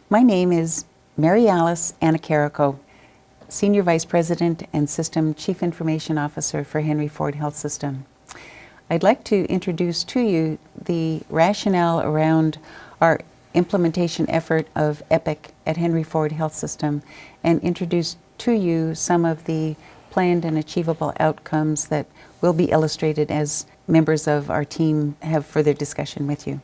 My name is Mary Alice Anacarico, Senior Vice President and System Chief Information Officer for Henry Ford Health System. I'd like to introduce to you the rationale around our implementation effort of EPIC at Henry Ford Health System and introduce to you some of the planned and achievable outcomes that will be illustrated as members of our team have further discussion with you.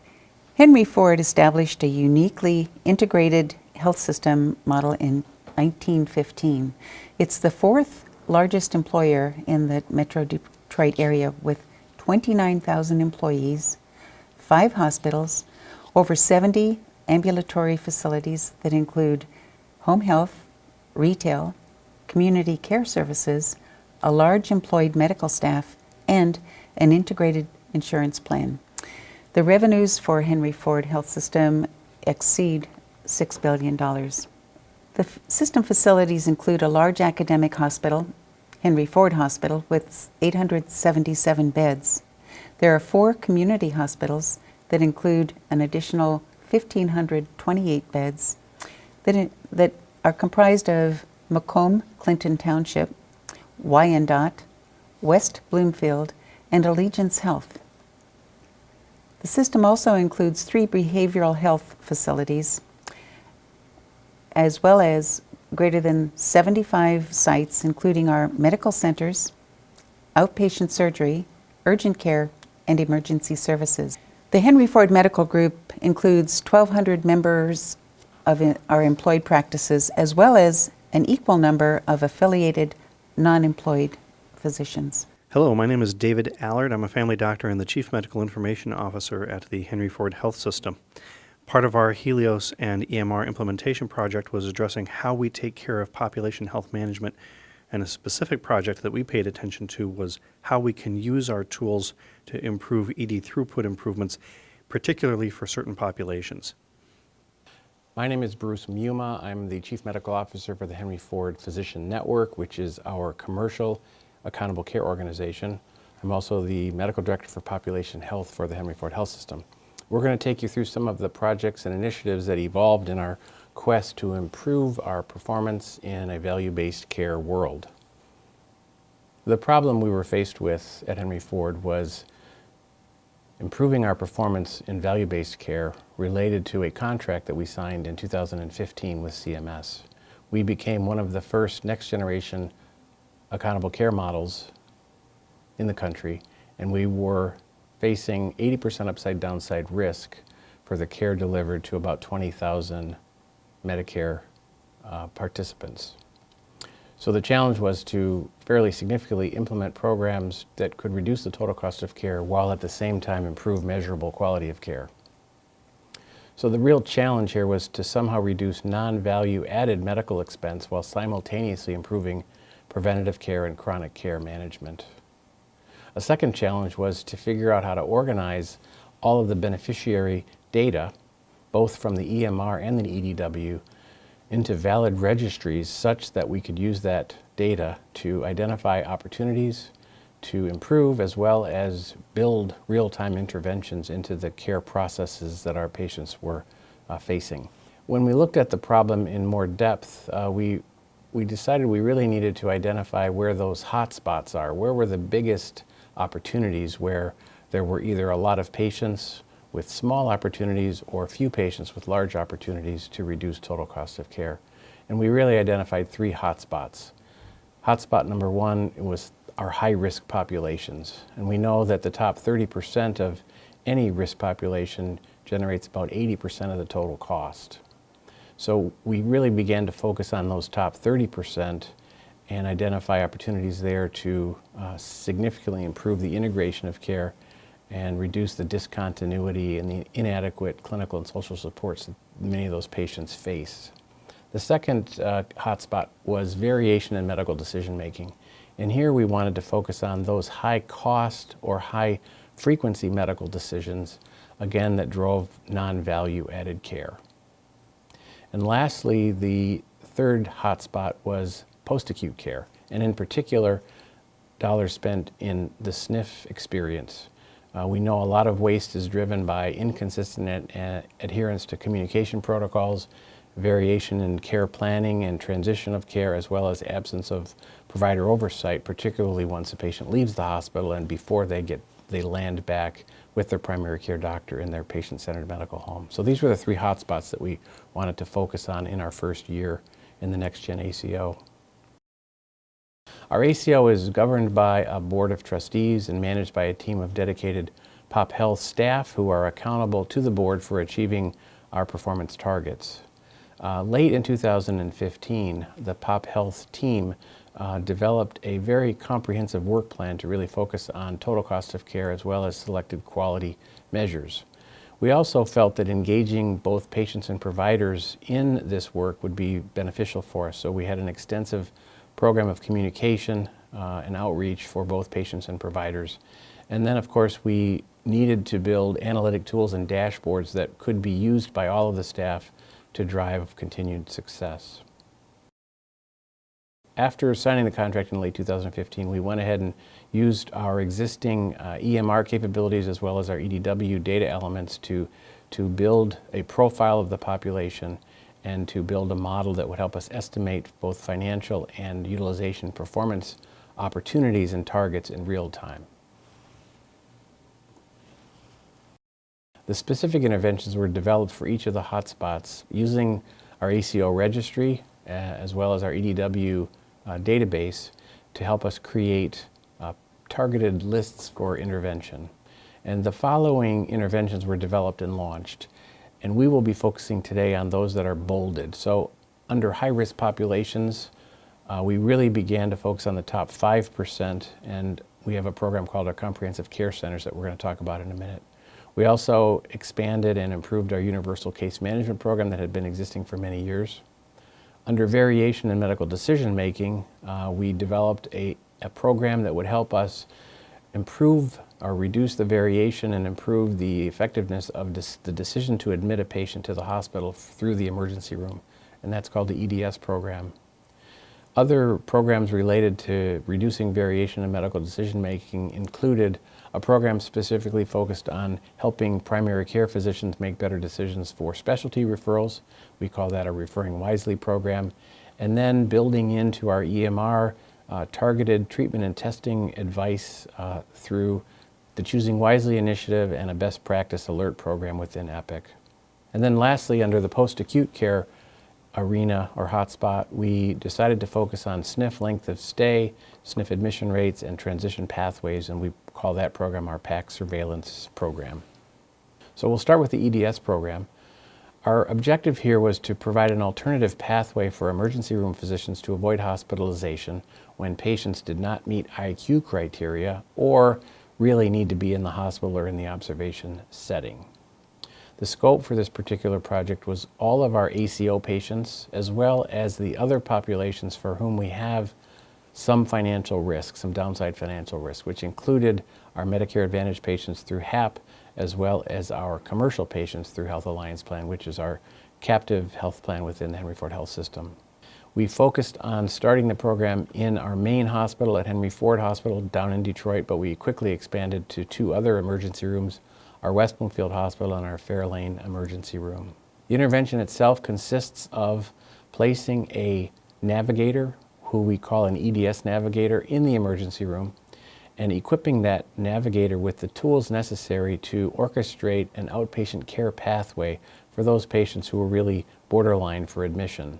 Henry Ford established a uniquely integrated health system model in 1915. It's the fourth largest employer in the Metro Detroit area with 29,000 employees, 5 hospitals, over 70 ambulatory facilities that include home health, retail, community care services, a large employed medical staff, and an integrated insurance plan. The revenues for Henry Ford Health System exceed $6 billion. The system facilities include a large academic hospital, Henry Ford Hospital, with 877 beds. There are 4 community hospitals that include an additional 1,528 beds that are comprised of Macomb, Clinton Township, Wyandotte, West Bloomfield, and Allegiance Health. The system also includes 3 behavioral health facilities, as well as greater than 75 sites, including our medical centers, outpatient surgery, urgent care, and emergency services. The Henry Ford Medical Group includes 1,200 members of our employed practices, as well as an equal number of affiliated non-employed physicians. Hello, my name is David Allard. I'm a family doctor and the Chief Medical Information Officer at the Henry Ford Health System. Part of our Helios and EMR implementation project was addressing how we take care of population health management, and a specific project that we paid attention to was how we can use our tools to improve ED throughput improvements, particularly for certain populations. My name is Bruce Muma. I'm the Chief Medical Officer for the Henry Ford Physician Network, which is our commercial accountable care organization. I'm also the Medical Director for Population Health for the Henry Ford Health System. We're going to take you through some of the projects and initiatives that evolved in our quest to improve our performance in a value-based care world. The problem we were faced with at Henry Ford was improving our performance in value-based care related to a contract that we signed in 2015 with CMS. We became one of the first next-generation accountable care models in the country, and we were facing 80% upside-downside risk for the care delivered to about 20,000 Medicare participants. So the challenge was to fairly significantly implement programs that could reduce the total cost of care while at the same time improve measurable quality of care. So the real challenge here was to somehow reduce non-value added medical expense while simultaneously improving preventative care and chronic care management. A second challenge was to figure out how to organize all of the beneficiary data, both from the EMR and the EDW, into valid registries such that we could use that data to identify opportunities to improve as well as build real-time interventions into the care processes that our patients were facing. When we looked at the problem in more depth, we decided we really needed to identify where those hot spots are. Where were the biggest opportunities where there were either a lot of patients with small opportunities or few patients with large opportunities to reduce total cost of care. And we really identified 3 hotspots. Hotspot number 1 was our high-risk populations. And we know that the top 30% of any risk population generates about 80% of the total cost. So we really began to focus on those top 30% and identify opportunities there to significantly improve the integration of care and reduce the discontinuity and the inadequate clinical and social supports that many of those patients face. The second hotspot was variation in medical decision making. And here we wanted to focus on those high cost or high frequency medical decisions, again, that drove non-value added care. And lastly, the third hotspot was post-acute care, and in particular, dollars spent in the SNF experience. We know a lot of waste is driven by inconsistent adherence to communication protocols variation in care planning and transition of care, as well as absence of provider oversight, particularly once a patient leaves the hospital and before they land back with their primary care doctor in their patient-centered medical home. So these were the three hotspots that we wanted to focus on in our first year in the Next-Gen ACO. Our ACO is governed by a board of trustees and managed by a team of dedicated Pop Health staff who are accountable to the board for achieving our performance targets. Late in 2015, the Pop Health team developed a very comprehensive work plan to really focus on total cost of care as well as selected quality measures. We also felt that engaging both patients and providers in this work would be beneficial for us, so we had an extensive program of communication and outreach for both patients and providers. And then, of course, we needed to build analytic tools and dashboards that could be used by all of the staff to drive continued success. After signing the contract in late 2015, we went ahead and used our existing EMR capabilities as well as our EDW data elements to build a profile of the population and to build a model that would help us estimate both financial and utilization performance opportunities and targets in real time. The specific interventions were developed for each of the hotspots using our ACO registry as well as our EDW database to help us create targeted lists for intervention. And the following interventions were developed and launched, and we will be focusing today on those that are bolded. So under high-risk populations, we really began to focus on the top 5%, and we have a program called our Comprehensive Care Centers that we're going to talk about in a minute. We also expanded and improved our Universal Case Management Program that had been existing for many years. Under variation in medical decision making, we developed a program that would help us improve or reduce the variation and improve the effectiveness of the decision to admit a patient to the hospital through the emergency room, and that's called the EDS program. Other programs related to reducing variation in medical decision making included a program specifically focused on helping primary care physicians make better decisions for specialty referrals. We call that a Referring Wisely program. And then building into our EMR targeted treatment and testing advice through the Choosing Wisely initiative and a best practice alert program within Epic. And then lastly, under the post-acute care arena or hotspot, we decided to focus on SNF length of stay, SNF admission rates, and transition pathways, and we call that program our PAC surveillance program. So we'll start with the EDS program. Our objective here was to provide an alternative pathway for emergency room physicians to avoid hospitalization when patients did not meet IQ criteria or really need to be in the hospital or in the observation setting. The scope for this particular project was all of our ACO patients as well as the other populations for whom we have some financial risk, some downside financial risk, which included our Medicare Advantage patients through HAP as well as our commercial patients through Health Alliance Plan, which is our captive health plan within the Henry Ford Health System. We focused on starting the program in our main hospital at Henry Ford Hospital down in Detroit, but we quickly expanded to two other emergency rooms, our West Bloomfield Hospital and our Fairlane emergency room. The intervention itself consists of placing a navigator, who we call an EDS navigator, in the emergency room and equipping that navigator with the tools necessary to orchestrate an outpatient care pathway for those patients who were really borderline for admission.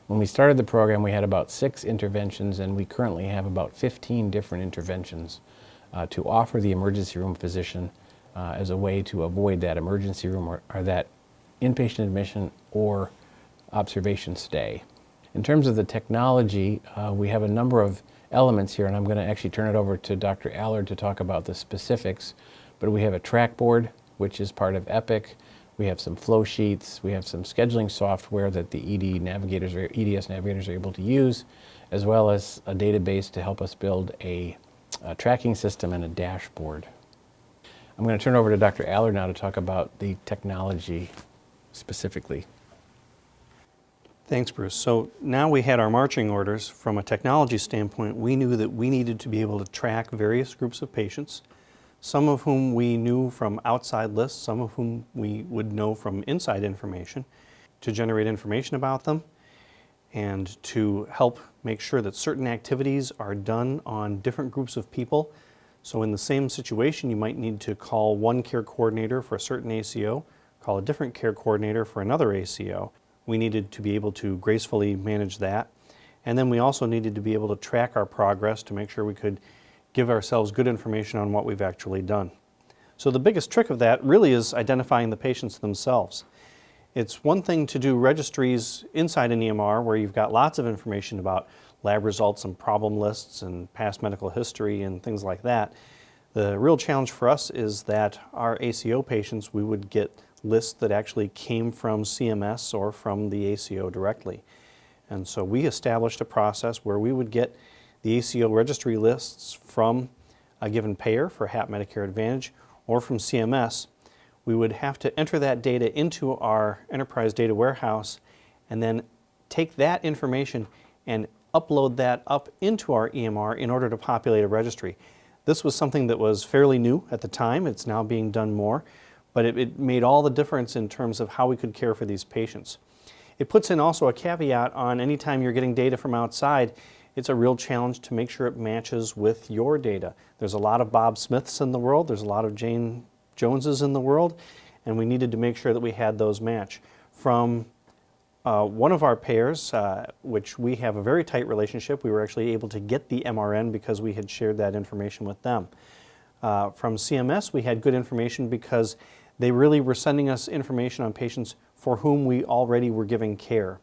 When we started the program, we had about 6 interventions, and we currently have about 15 different interventions to offer the emergency room physician as a way to avoid that emergency room or that inpatient admission or observation stay. In terms of the technology, we have a number of elements here, and I'm going to actually turn it over to Dr. Allard to talk about the specifics. But we have a trackboard, which is part of Epic. We have some flow sheets. We have some scheduling software that the EDS navigators are able to use, as well as a database to help us build a tracking system and a dashboard. I'm going to turn over to Dr. Allard now to talk about the technology specifically. Thanks, Bruce. So now we had our marching orders. From a technology standpoint, we knew that we needed to be able to track various groups of patients, some of whom we knew from outside lists, some of whom we would know from inside information. to generate information about them and to help make sure that certain activities are done on different groups of people. So in the same situation, you might need to call one care coordinator for a certain ACO, call a different care coordinator for another ACO. We needed to be able to gracefully manage that. And then we also needed to be able to track our progress to make sure we could give ourselves good information on what we've actually done. So the biggest trick of that really is identifying the patients themselves. It's one thing to do registries inside an EMR where you've got lots of information about lab results and problem lists and past medical history and things like that. The real challenge for us is that our ACO patients, we would get lists that actually came from CMS or from the ACO directly. And so we established a process where we would get the ACO registry lists from a given payer for HAP Medicare Advantage or from CMS. We would have to enter that data into our enterprise data warehouse and then take that information and upload that up into our EMR in order to populate a registry. This was something that was fairly new at the time. It's now being done more, but it made all the difference in terms of how we could care for these patients. It puts in also a caveat on any time you're getting data from outside, it's a real challenge to make sure it matches with your data. There's a lot of Bob Smiths in the world, there's a lot of Jane Joneses in the world, and we needed to make sure that we had those match. From one of our payers, which we have a very tight relationship, we were actually able to get the MRN because we had shared that information with them. From CMS, we had good information because they really were sending us information on patients for whom we already were giving care.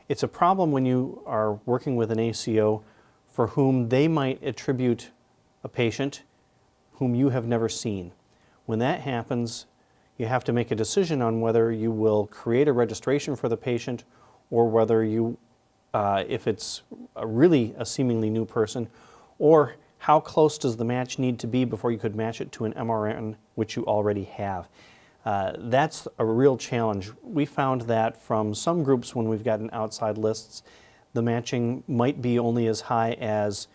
It's a problem when you are working with an ACO for whom they might attribute a patient whom you have never seen. When that happens, you have to make a decision on whether you will create a registration for the patient or whether you, if it's really a seemingly new person, or how close does the match need to be before you could match it to an MRN which you already have. That's a real challenge. We found that from some groups when we've gotten outside lists, the matching might be only as high as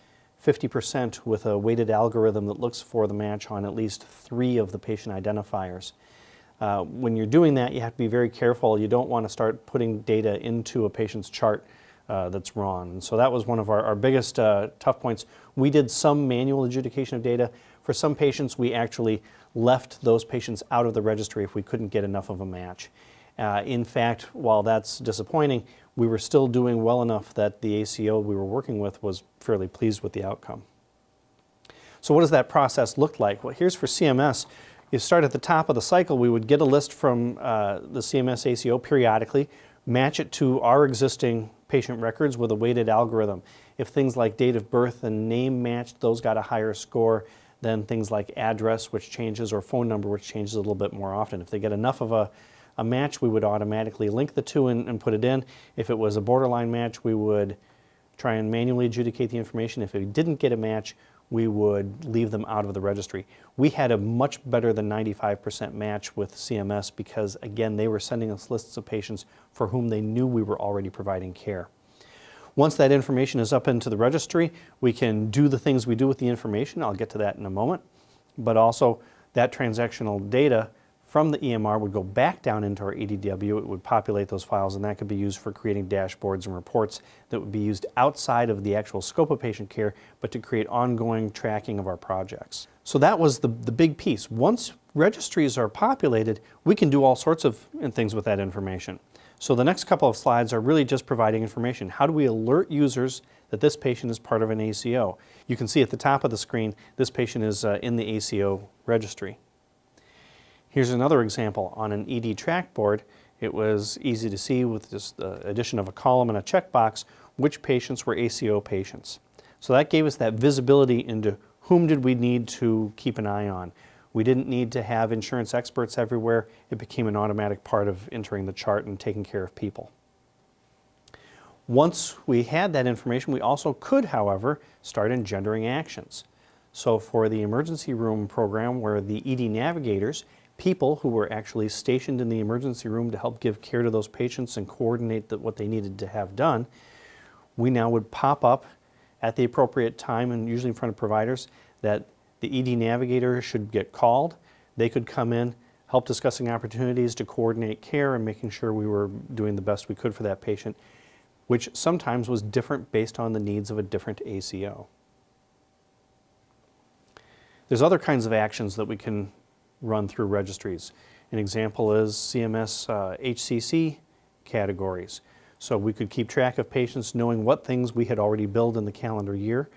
50% with a weighted algorithm that looks for the match on at least 3 of the patient identifiers. When you're doing that, you have to be very careful. You don't want to start putting data into a patient's chart that's wrong. And so that was one of our biggest tough points. We did some manual adjudication of data. For some patients, we actually left those patients out of the registry if we couldn't get enough of a match. In fact, while that's disappointing, we were still doing well enough that the ACO we were working with was fairly pleased with the outcome. So what does that process look like? Well, here's for CMS. You start at the top of the cycle. We would get a list from the CMS ACO periodically, match it to our existing patient records with a weighted algorithm. If things like date of birth and name matched, those got a higher score than things like address, which changes, or phone number, which changes a little bit more often. If they get enough of a match, we would automatically link the two and put it in. If it was a borderline match, we would try and manually adjudicate the information. If we didn't get a match, we would leave them out of the registry. We had a much better than 95% match with CMS because, again, they were sending us lists of patients for whom they knew we were already providing care. Once that information is up into the registry, we can do the things we do with the information. I'll get to that in a moment. But also, that transactional data from the EMR would go back down into our EDW. It would populate those files, and that could be used for creating dashboards and reports that would be used outside of the actual scope of patient care, but to create ongoing tracking of our projects. So that was the big piece. Once registries are populated, we can do all sorts of things with that information. So the next couple of slides are really just providing information. How do we alert users that this patient is part of an ACO? You can see at the top of the screen, this patient is in the ACO registry. Here's another example on an ED track board. It was easy to see with just the addition of a column and a checkbox which patients were ACO patients. So that gave us that visibility into whom did we need to keep an eye on. We didn't need to have insurance experts everywhere. It became an automatic part of entering the chart and taking care of people. Once we had that information, we also could, however, start engendering actions. So for the emergency room program, where the ED navigators, people who were actually stationed in the emergency room to help give care to those patients and coordinate what they needed to have done, we now would pop up at the appropriate time, and usually in front of providers, that the ED navigator should get called. They could come in, help discussing opportunities to coordinate care and making sure we were doing the best we could for that patient, which sometimes was different based on the needs of a different ACO. There's other kinds of actions that we can run through registries. An example is CMS HCC categories. So we could keep track of patients knowing what things we had already billed in the calendar year,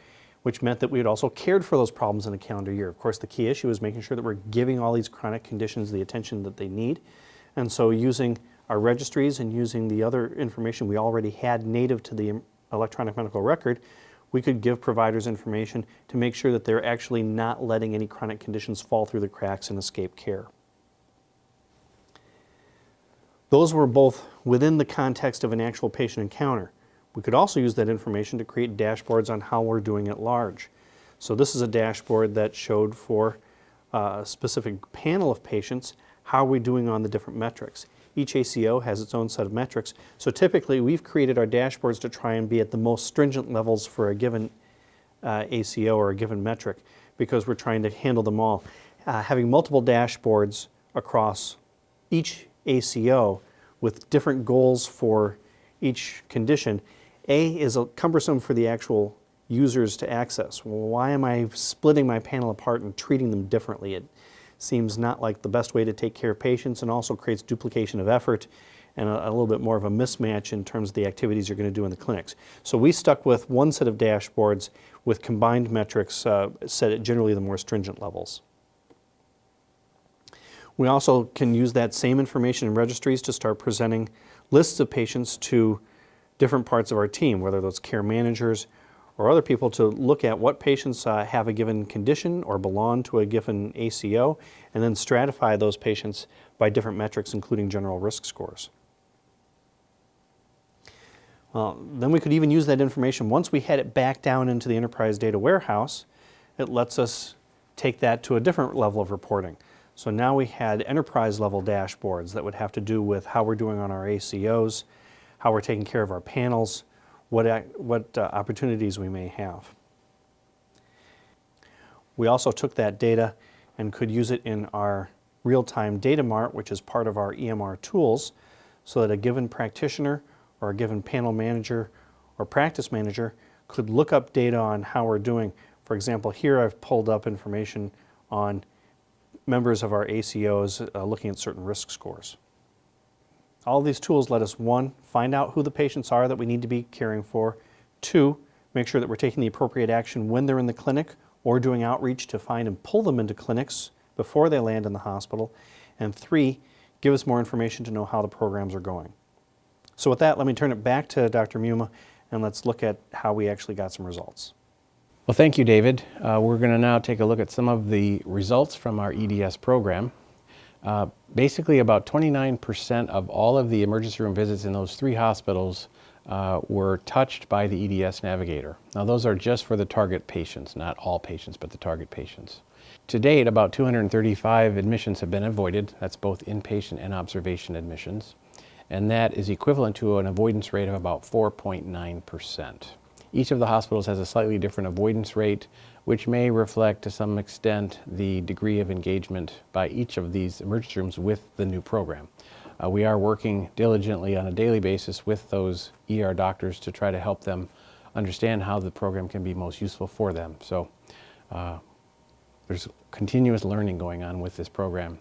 which meant that we had also cared for those problems in a calendar year. Of course, the key issue is making sure that we're giving all these chronic conditions the attention that they need. And so using our registries and using the other information we already had native to the electronic medical record, we could give providers information to make sure that they're actually not letting any chronic conditions fall through the cracks and escape care. Those were both within the context of an actual patient encounter. We could also use that information to create dashboards on how we're doing at large. So this is a dashboard that showed for a specific panel of patients, how are we doing on the different metrics. Each ACO has its own set of metrics. So typically we've created our dashboards to try and be at the most stringent levels for a given ACO or a given metric, because we're trying to handle them all. Having multiple dashboards across each ACO with different goals for each condition, is cumbersome for the actual users to access. Well, why am I splitting my panel apart and treating them differently? It seems not like the best way to take care of patients, and also creates duplication of effort and a little bit more of a mismatch in terms of the activities you're going to do in the clinics. So we stuck with one set of dashboards with combined metrics set at generally the more stringent levels. We also can use that same information in registries to start presenting lists of patients to different parts of our team, whether those care managers or other people, to look at what patients have a given condition or belong to a given ACO, and then stratify those patients by different metrics, including general risk scores. Then we could even use that information, once we head it back down into the enterprise data warehouse, it lets us take that to a different level of reporting. So now we had enterprise level dashboards that would have to do with how we're doing on our ACOs, how we're taking care of our panels, what opportunities we may have. We also took that data and could use it in our real-time data mart, which is part of our EMR tools, so that a given practitioner or a given panel manager or practice manager could look up data on how we're doing. For example, here I've pulled up information on members of our ACOs looking at certain risk scores. All of these tools let us, one, find out who the patients are that we need to be caring for, two, make sure that we're taking the appropriate action when they're in the clinic or doing outreach to find and pull them into clinics before they land in the hospital, and three, give us more information to know how the programs are going. So with that, let me turn it back to Dr. Muma, and let's look at how we actually got some results. Well, thank you, David. We're going to now take a look at some of the results from our EDS program. Basically, about 29% of all of the emergency room visits in those 3 hospitals were touched by the EDS navigator. Now, those are just for the target patients, not all patients, but the target patients. To date, about 235 admissions have been avoided. That's both inpatient and observation admissions. And that is equivalent to an avoidance rate of about 4.9%. Each of the hospitals has a slightly different avoidance rate, which may reflect to some extent the degree of engagement by each of these emergency rooms with the new program. We are working diligently on a daily basis with those ER doctors to try to help them understand how the program can be most useful for them. So there's continuous learning going on with this program.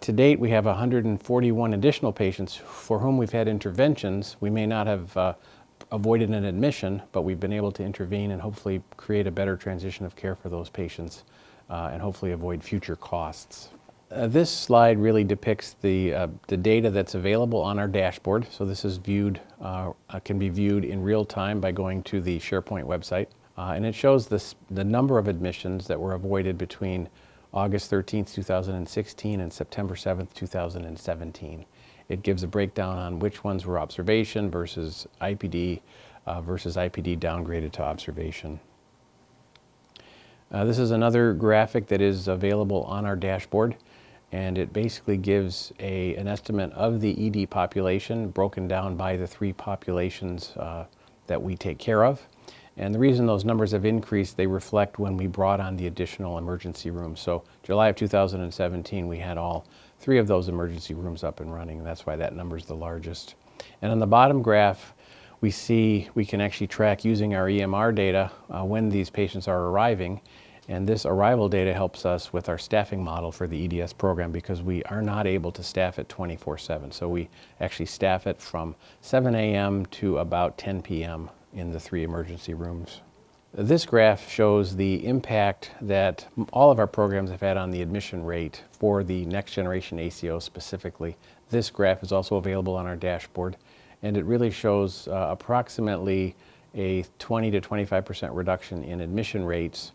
To date, we have 141 additional patients for whom we've had interventions. We may not have avoided an admission, but we've been able to intervene and hopefully create a better transition of care for those patients and hopefully avoid future costs. This slide really depicts the data that's available on our dashboard. So this is viewed, can be viewed in real time by going to the SharePoint website. And it shows the number of admissions that were avoided between August 13th, 2016 and September 7th, 2017. It gives a breakdown on which ones were observation versus IPD downgraded to observation. This is another graphic that is available on our dashboard, and it basically gives an estimate of the ED population broken down by the 3 populations that we take care of. And the reason those numbers have increased, they reflect when we brought on the additional emergency rooms. So July of 2017, we had all 3 of those emergency rooms up and running. That's why that number is the largest. And on the bottom graph, we see we can actually track using our EMR data when these patients are arriving. And this arrival data helps us with our staffing model for the EDS program because we are not able to staff it 24/7. So we actually staff it from 7 a.m. to about 10 p.m. in the 3 emergency rooms. This graph shows the impact that all of our programs have had on the admission rate for the next generation ACO specifically. This graph is also available on our dashboard, and it really shows approximately a 20 to 25% reduction in admission rates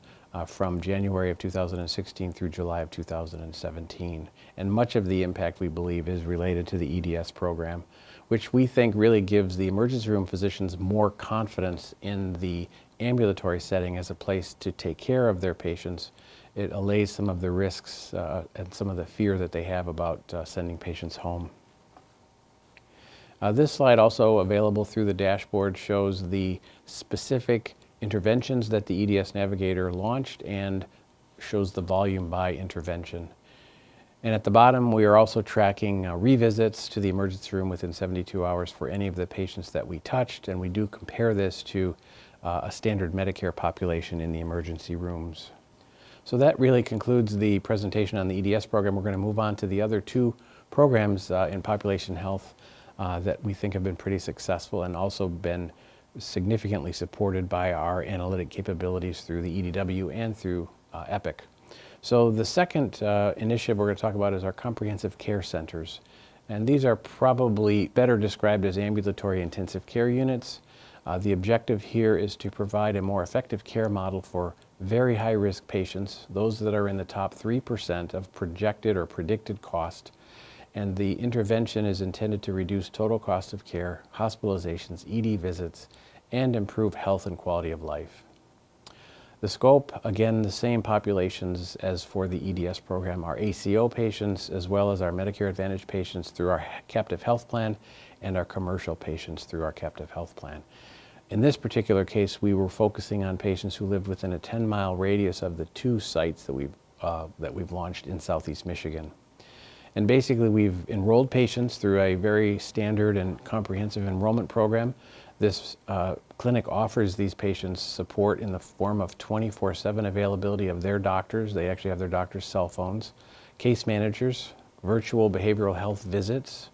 from January of 2016 through July of 2017. And much of the impact, we believe, is related to the EDS program, which we think really gives the emergency room physicians more confidence in the ambulatory setting as a place to take care of their patients. It allays some of the risks and some of the fear that they have about sending patients home. This slide, also available through the dashboard, shows the specific interventions that the EDS Navigator launched and shows the volume by intervention. And at the bottom, we are also tracking revisits to the emergency room within 72 hours for any of the patients that we touched, and we do compare this to a standard Medicare population in the emergency rooms. So that really concludes the presentation on the EDS program. We're going to move on to the other 2 programs in population health that we think have been pretty successful and also been significantly supported by our analytic capabilities through the EDW and through Epic. So the second initiative we're going to talk about is our comprehensive care centers. And these are probably better described as ambulatory intensive care units. The objective here is to provide a more effective care model for very high-risk patients, those that are in the top 3% of projected or predicted cost. And the intervention is intended to reduce total cost of care, hospitalizations, ED visits, and improve health and quality of life. The scope, again, the same populations as for the EDS program, our ACO patients as well as our Medicare Advantage patients through our captive health plan and our commercial patients through our captive health plan. In this particular case, we were focusing on patients who lived within a 10-mile radius of the 2 sites that we've launched in Southeast Michigan. And basically, we've enrolled patients through a very standard and comprehensive enrollment program. This clinic offers these patients support in the form of 24/7 availability of their doctors. They actually have their doctors' cell phones, case managers, virtual behavioral health visits,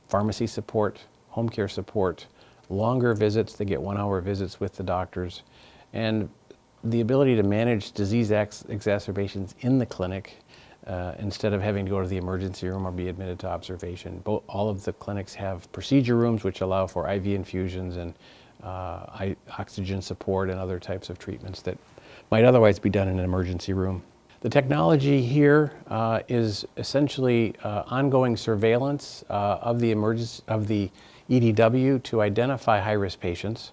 pharmacy support, home care support, longer visits. They get 1-hour visits with the doctors, and the ability to manage disease exacerbations in the clinic instead of having to go to the emergency room or be admitted to observation. All of the clinics have procedure rooms which allow for IV infusions and oxygen support and other types of treatments that might otherwise be done in an emergency room. The technology here is essentially ongoing surveillance of the EDW to identify high-risk patients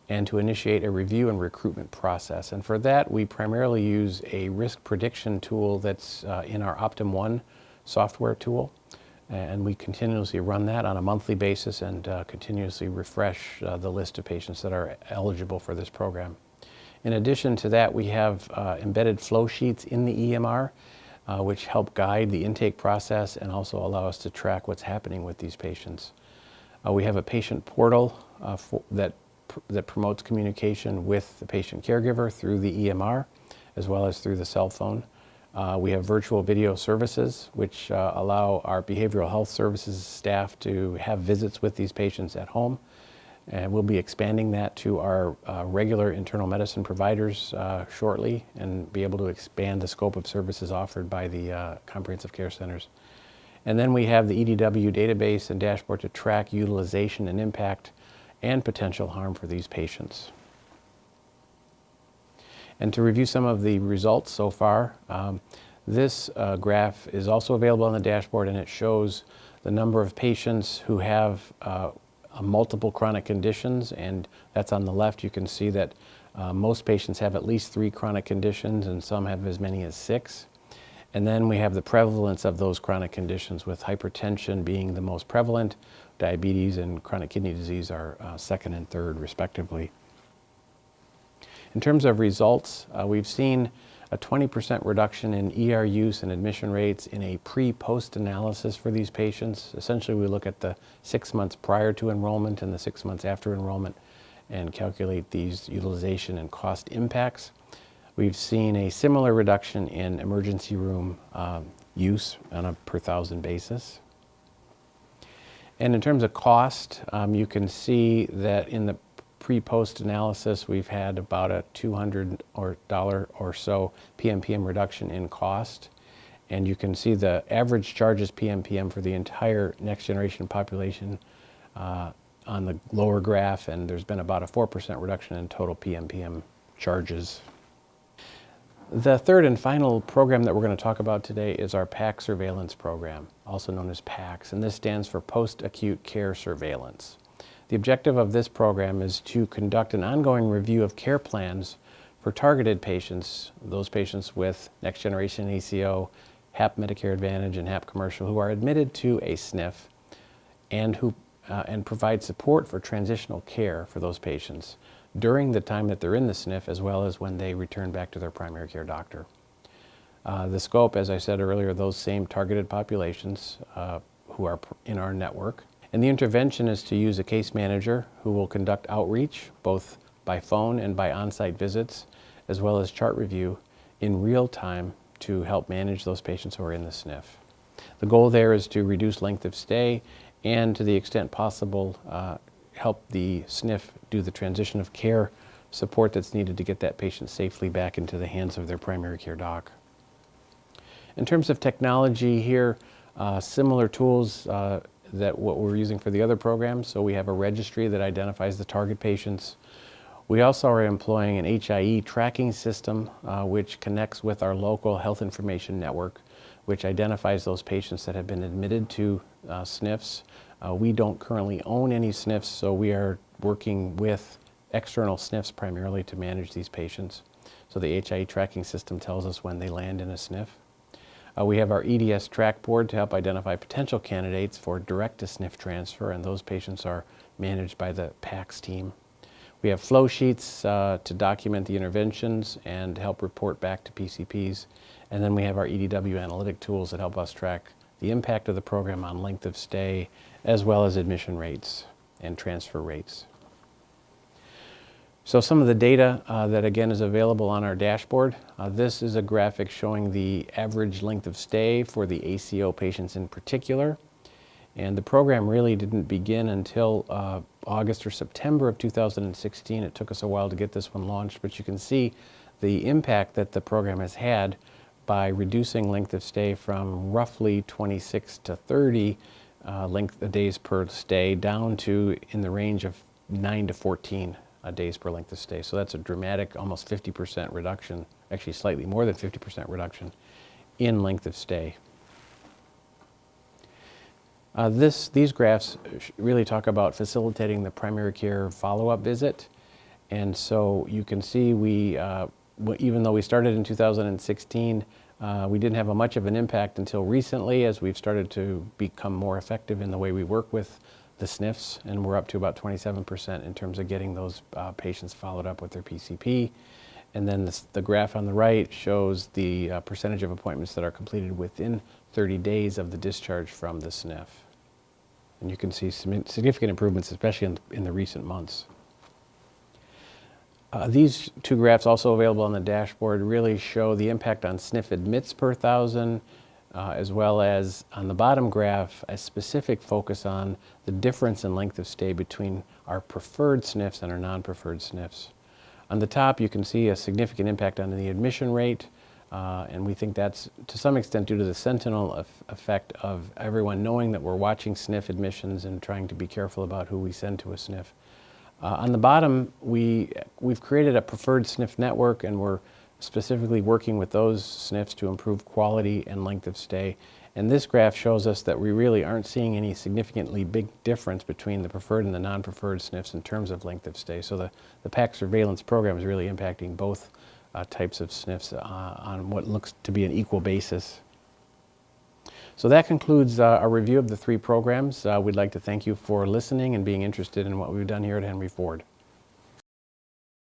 and to initiate a review and recruitment process. And for that, we primarily use a risk prediction tool that's in our Optum1 software tool. And we continuously run that on a monthly basis and continuously refresh the list of patients that are eligible for this program. In addition to that, we have embedded flow sheets in the EMR, which help guide the intake process and also allow us to track what's happening with these patients. We have a patient portal that promotes communication with the patient caregiver through the EMR, as well as through the cell phone. We have virtual video services, which allow our behavioral health services staff to have visits with these patients at home. And we'll be expanding that to our regular internal medicine providers shortly and be able to expand the scope of services offered by the comprehensive care centers. And then we have the EDW database and dashboard to track utilization and impact and potential harm for these patients. And to review some of the results so far, this graph is also available on the dashboard, and it shows the number of patients who have multiple chronic conditions, and that's on the left. You can see that most patients have at least 3 chronic conditions, and some have as many as 6. And then we have the prevalence of those chronic conditions, with hypertension being the most prevalent. Diabetes and chronic kidney disease are second and third, respectively. In terms of results, we've seen a 20% reduction in ER use and admission rates in a pre-post analysis for these patients. Essentially, we look at the 6 months prior to enrollment and the 6 months after enrollment and calculate these utilization and cost impacts. We've seen a similar reduction in emergency room use on a per thousand basis. And in terms of cost, you can see that in the pre-post analysis, we've had about a $200 or so PMPM reduction in cost. And you can see the average charges PMPM for the entire next generation population on the lower graph, and there's been about a 4% reduction in total PMPM charges. The third and final program that we're going to talk about today is our PAC surveillance program, also known as PACS, and this stands for Post-Acute Care Surveillance. The objective of this program is to conduct an ongoing review of care plans for targeted patients, those patients with next generation ACO, HAP Medicare Advantage, and HAP Commercial who are admitted to a SNF and provide support for transitional care for those patients during the time that they're in the SNF, as well as when they return back to their primary care doctor. The scope, as I said earlier, those same targeted populations who are in our network. And the intervention is to use a case manager who will conduct outreach, both by phone and by on-site visits, as well as chart review in real time to help manage those patients who are in the SNF. The goal there is to reduce length of stay and, to the extent possible, help the SNF do the transition of care support that's needed to get that patient safely back into the hands of their primary care doc. In terms of technology here, similar tools that what we're using for the other programs. So we have a registry that identifies the target patients. We also are employing an HIE tracking system which connects with our local health information network, which identifies those patients that have been admitted to SNFs. We don't currently own any SNFs, so we are working with external SNFs primarily to manage these patients. So the HIE tracking system tells us when they land in a SNF. We have our EDS track board to help identify potential candidates for direct-to-SNF transfer, and those patients are managed by the PACS team. We have flow sheets to document the interventions and help report back to PCPs. And then we have our EDW analytic tools that help us track the impact of the program on length of stay, as well as admission rates and transfer rates. So some of the data that again is available on our dashboard. This is a graphic showing the average length of stay for the ACO patients in particular. And the program really didn't begin until August or September of 2016. It took us a while to get this one launched, but you can see the impact that the program has had by reducing length of stay from roughly 26 to 30 days per stay down to in the range of 9 to 14 days per length of stay. So that's a dramatic, almost 50% reduction, actually slightly more than 50% reduction in length of stay. These graphs really talk about facilitating the primary care follow-up visit. And so you can see even though we started in 2016, we didn't have much of an impact until recently as we've started to become more effective in the way we work with the SNFs, and we're up to about 27% in terms of getting those patients followed up with their PCP. And then the graph on the right shows the percentage of appointments that are completed within 30 days of the discharge from the SNF. And you can see some significant improvements, especially in the recent months. These two graphs, also available on the dashboard, really show the impact on SNF admits per thousand, as well as on the bottom graph, a specific focus on the difference in length of stay between our preferred SNFs and our non-preferred SNFs. On the top, you can see a significant impact on the admission rate, and we think that's to some extent due to the sentinel effect of everyone knowing that we're watching SNF admissions and trying to be careful about who we send to a SNF. On the bottom, we've created a preferred SNF network, and we're specifically working with those SNFs to improve quality and length of stay. And this graph shows us that we really aren't seeing any significantly big difference between the preferred and the non-preferred SNFs in terms of length of stay. So the PAC surveillance program is really impacting both types of SNFs on what looks to be an equal basis. So that concludes our review of the three programs. We'd like to thank you for listening and being interested in what we've done here at Henry Ford.